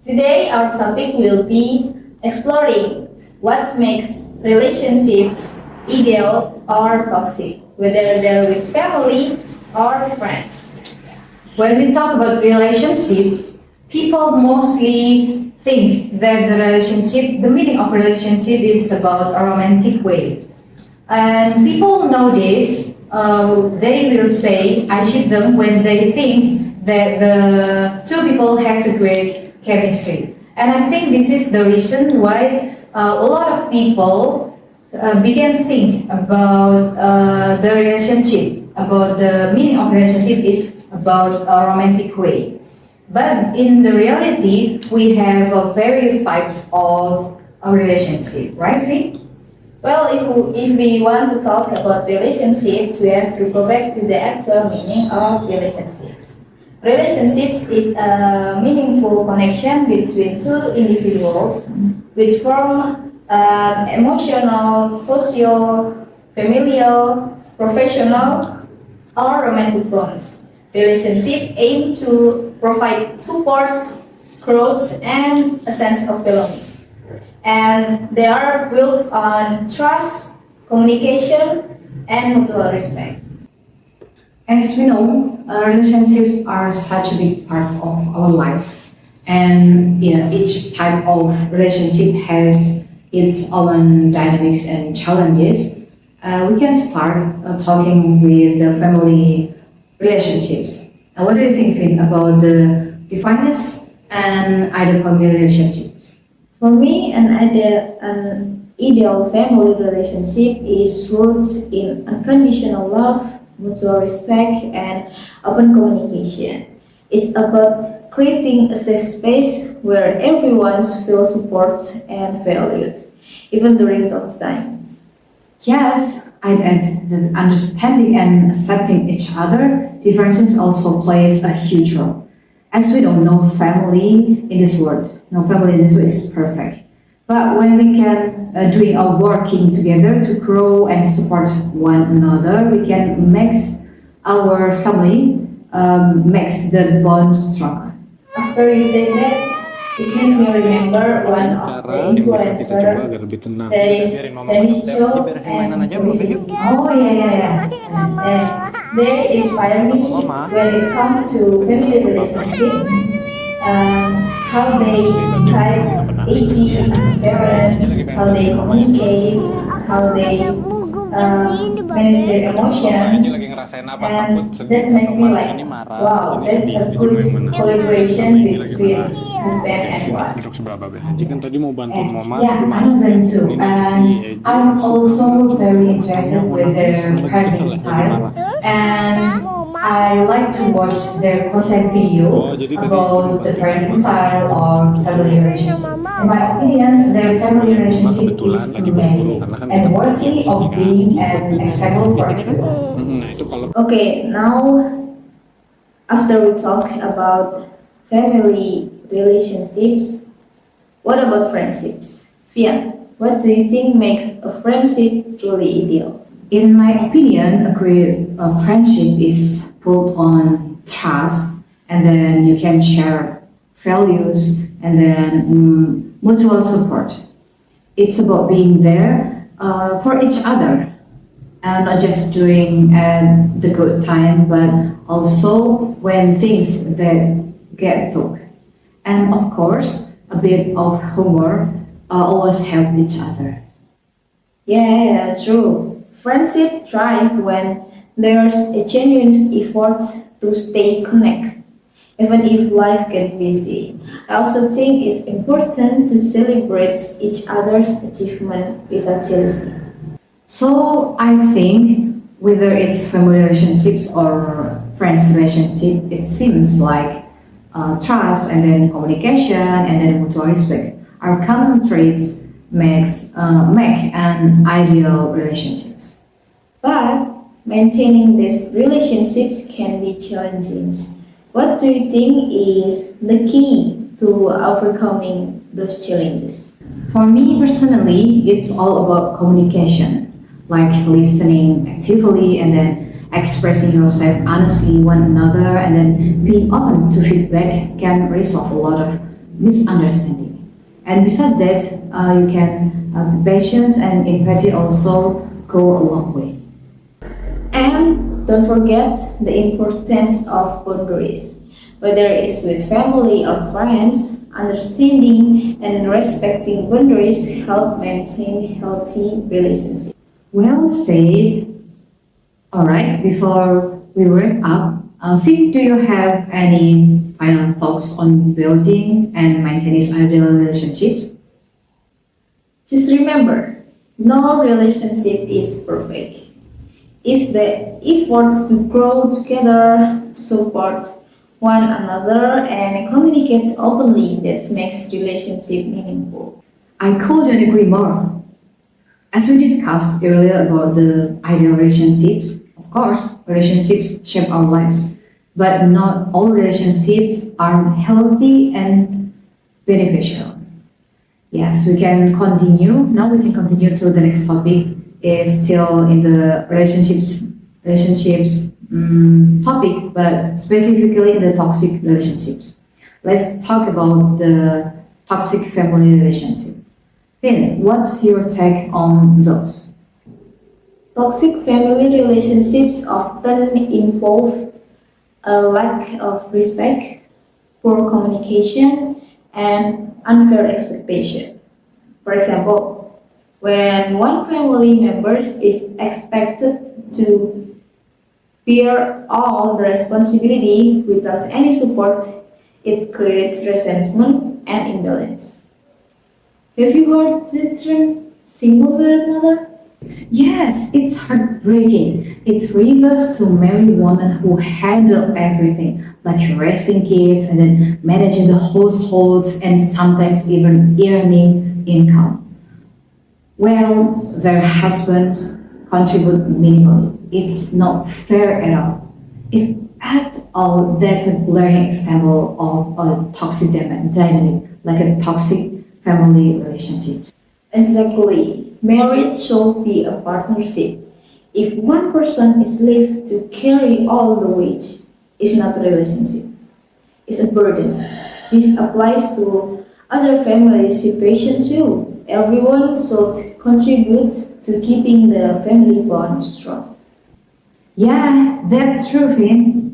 Today, our topic will be exploring what makes relationships ideal or toxic, whether they're with family or friends. When we talk about relationship, people mostly think that the meaning of relationship is about a romantic way. And people nowadays, they will say, I ship them when they think that the two people has a great chemistry. And I think this is the reason why a lot of people began think about the relationship, about the meaning of relationship is about a romantic way. But in the reality, we have various types of a relationship, right, Vic? Well, if we want to talk about relationships, we have to go back to the actual meaning of relationships. Relationships is a meaningful connection between two individuals which form emotional, social, familial, professional, or romantic bonds. Relationship aim to provide support, growth, and a sense of belonging. And they are built on trust, communication, and mutual respect. As we know, relationships are such a big part of our lives, and each type of relationship has its own dynamics and challenges. We can start talking with the family relationships. What do you think, Finn, about the defineness and ideal family relationships? For me, an ideal family relationship is rooted in unconditional love, mutual respect, and open communication. It's about creating a safe space where everyone feels supported and valued, even during tough times. Yes, I'd add that understanding and accepting each other differences also plays a huge role. As we don't know family in this world, no family in this world is perfect. But when we can doing our working together to grow and support one another, we can make our family makes the bond stronger. After you say that, it made me remember one of the influencer that is show and music. Oh yeah. They inspire me when it comes to family relationships, how they guide each as a parent, how they communicate, how they manage their emotions, and that makes me like, wow, that's a good collaboration between husband and wife. Yeah, I know them too. And I'm also very interested with their parenting style. And I like to watch their content video about the parenting style or family relationship. In my opinion, their family relationship is amazing and worthy of being an example for everyone. Okay, now after we talk about family relationships, what about friendships? Fian, what do you think makes a friendship truly ideal? In my opinion, a great friendship is built on trust, and then you can share values, and then mutual support. It's about being there for each other, and not just during the good time, but also when things that get tough. And of course, a bit of humor always help each other. Yeah, that's true. Friendship thrive when there's a genuine effort to stay connected, even if life gets busy. I also think it's important to celebrate each other's achievement without jealousy. So I think whether it's family relationships or friends relationship, it seems like trust and then communication and then mutual respect are common traits make an ideal relationships. But maintaining these relationships can be challenging. What do you think is the key to overcoming those challenges? For me personally, it's all about communication, like listening actively and then expressing yourself honestly one another and then being open to feedback can resolve a lot of misunderstanding. And besides that, you can patience and empathy also go a long way. And don't forget the importance of boundaries. Whether it's with family or friends, understanding and respecting boundaries help maintain healthy relationships. Well said. All right, before we wrap up, Vic, do you have any final thoughts on building and maintaining ideal relationships? Just remember, no relationship is perfect. It's the efforts to grow together, support one another, and communicate openly that makes relationship meaningful. I couldn't agree more. As we discussed earlier about the ideal relationships, of course, relationships shape our lives, but not all relationships are healthy and beneficial. Yes, we can continue. Now we can continue to the next topic. Is still in the relationships topic, but specifically in the toxic relationships. Let's talk about the toxic family relationship. Finn, what's your take on those? Toxic family relationships often involve a lack of respect, poor communication, and unfair expectation. For example, when one family member is expected to bear all the responsibility without any support, it creates resentment and imbalance. Have you heard the term single parent mother? Yes, it's heartbreaking. It refers to married women who handle everything, like raising kids and then managing the households and sometimes even earning income. Well, their husbands contribute minimally. It's not fair at all. If at all, that's a glaring example of a toxic dynamic, like a toxic family relationship. Exactly. Marriage should be a partnership. If one person is left to carry all the weight, it's not a relationship. It's a burden. This applies to other family situations too. Everyone should contribute to keeping the family bond strong. Yeah, that's true, Finn.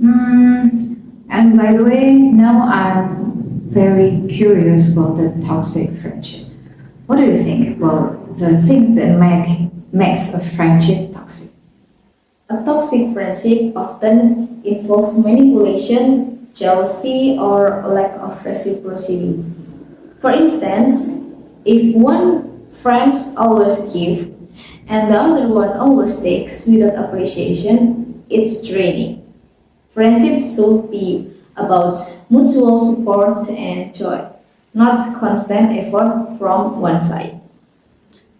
And by the way, now I'm very curious about the toxic friendship. What do you think about the things that makes a friendship toxic? A toxic friendship often involves manipulation, jealousy, or a lack of reciprocity. For instance, if one friend always gives and the other one always takes without appreciation, it's draining. Friendship should be about mutual support and joy, not constant effort from one side.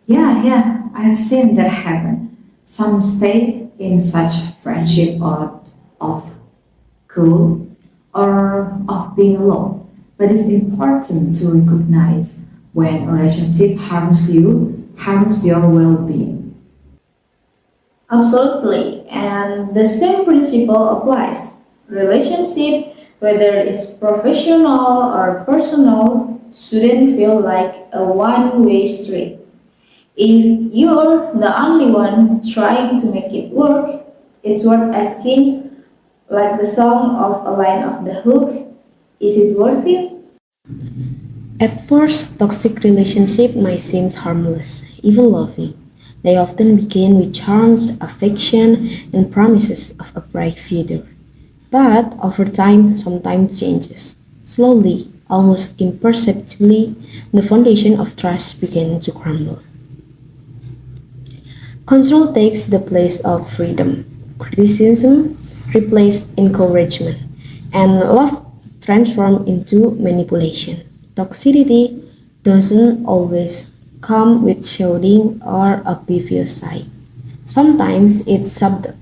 Yeah, I've seen that happen. Some stay in such friendship or of cool or of being alone. But it's important to recognize when a relationship harms you, harms your well-being. Absolutely, and the same principle applies. Relationship, whether it's professional or personal, shouldn't feel like a one-way street. If you're the only one trying to make it work, it's worth asking, like the song of a line of the hook, is it worth it? At first, toxic relationships might seem harmless, even loving. They often begin with charms, affection, and promises of a bright future. But over time, sometimes changes. Slowly, almost imperceptibly, the foundation of trust begins to crumble. Control takes the place of freedom. Criticism replaces encouragement, and love transforms into manipulation. Toxicity doesn't always come with shouting or obvious side. Sometimes it's subtle,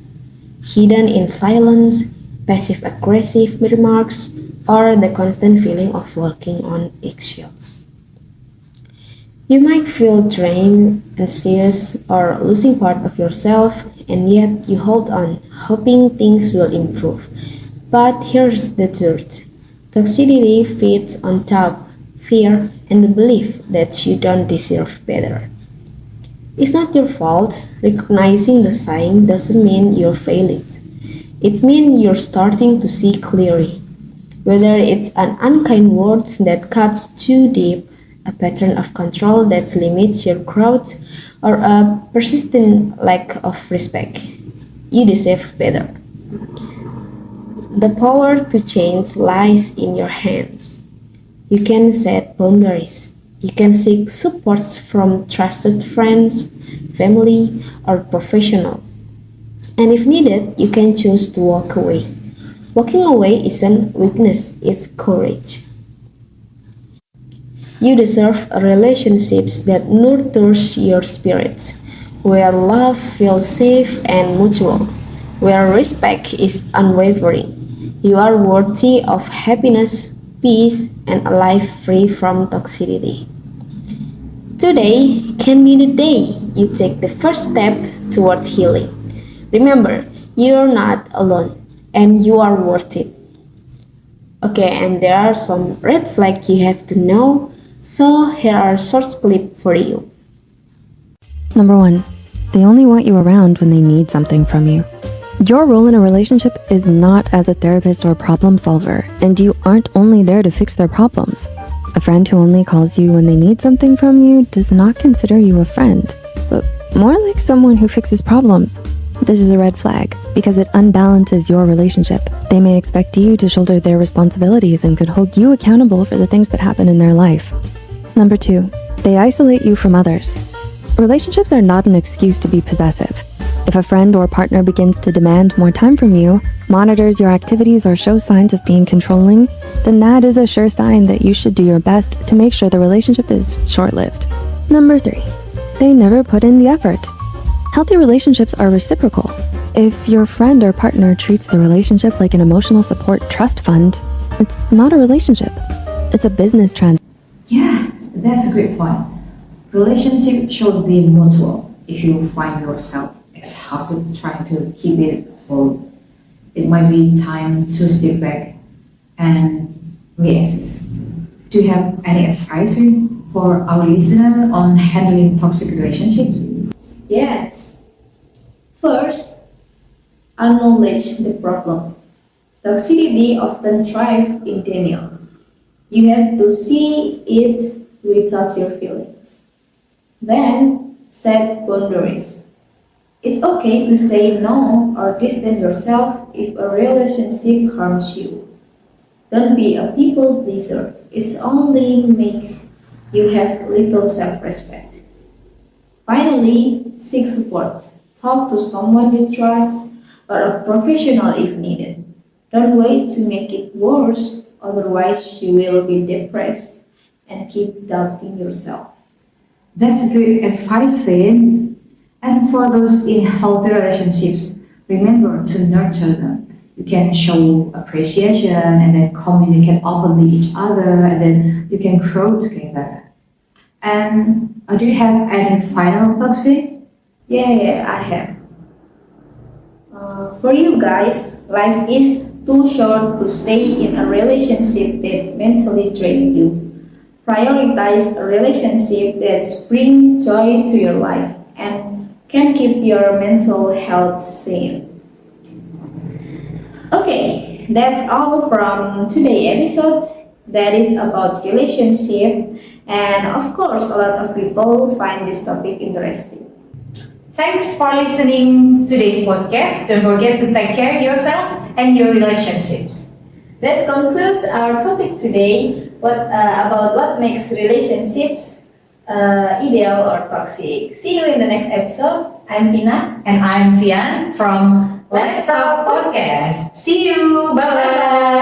hidden in silence, passive aggressive remarks, or the constant feeling of walking on eggshells. You might feel drained, anxious, or losing part of yourself, and yet you hold on, hoping things will improve. But here's the truth: toxicity feeds on top fear, and the belief that you don't deserve better. It's not your fault. Recognizing the sign doesn't mean you're failing. It means you're starting to see clearly. Whether it's an unkind word that cuts too deep, a pattern of control that limits your growth, or a persistent lack of respect, you deserve better. The power to change lies in your hands. You can set boundaries. You can seek support from trusted friends, family, or professional. And if needed, you can choose to walk away. Walking away isn't weakness, it's courage. You deserve relationships that nurtures your spirit, where love feels safe and mutual, where respect is unwavering. You are worthy of happiness, peace, and a life free from toxicity. Today can be the day you take the first step towards healing. Remember, you're not alone and you are worth it. Okay, and there are some red flags you have to know, so here are a short clip for you. Number 1. They only want you around when they need something from you. Your role in a relationship is not as a therapist or problem solver, and you aren't only there to fix their problems. A friend who only calls you when they need something from you does not consider you a friend, but more like someone who fixes problems. This is a red flag because it unbalances your relationship. They may expect you to shoulder their responsibilities and could hold you accountable for the things that happen in their life. Number 2, they isolate you from others. Relationships are not an excuse to be possessive. If a friend or partner begins to demand more time from you, monitors your activities, or shows signs of being controlling, then that is a sure sign that you should do your best to make sure the relationship is short-lived. Number 3, they never put in the effort. Healthy relationships are reciprocal. If your friend or partner treats the relationship like an emotional support trust fund, it's not a relationship. It's a business transaction. Yeah, that's a great point. Relationship should be mutual. If you find yourself exhausted trying to keep it afloat, it might be time to step back and reassess. Do you have any advice for our listener on handling toxic relationships? Yes. First, acknowledge the problem. Toxicity often thrives in denial. You have to see it without your feelings. Then, set boundaries. It's okay to say no or distance yourself if a relationship harms you. Don't be a people pleaser. It only makes you have little self-respect. Finally, seek support. Talk to someone you trust or a professional if needed. Don't wait to make it worse, otherwise you will be depressed and keep doubting yourself. That's great advice, Finn. And for those in healthy relationships, remember to nurture them. You can show appreciation and then communicate openly each other, and then you can grow together. And do you have any final thoughts, Finn? Yeah, I have. For you guys, life is too short to stay in a relationship that mentally drains you. Prioritize a relationship that brings joy to your life and can keep your mental health sane. Okay, that's all from today's episode. That is about relationship, and of course, a lot of people find this topic interesting. Thanks for listening to today's podcast. Don't forget to take care of yourself and your relationships. That concludes our topic today. About what makes relationships ideal or toxic. See you in the next episode. I'm Vina. And I'm Fian from Let's Talk Podcast. See you. Bye bye.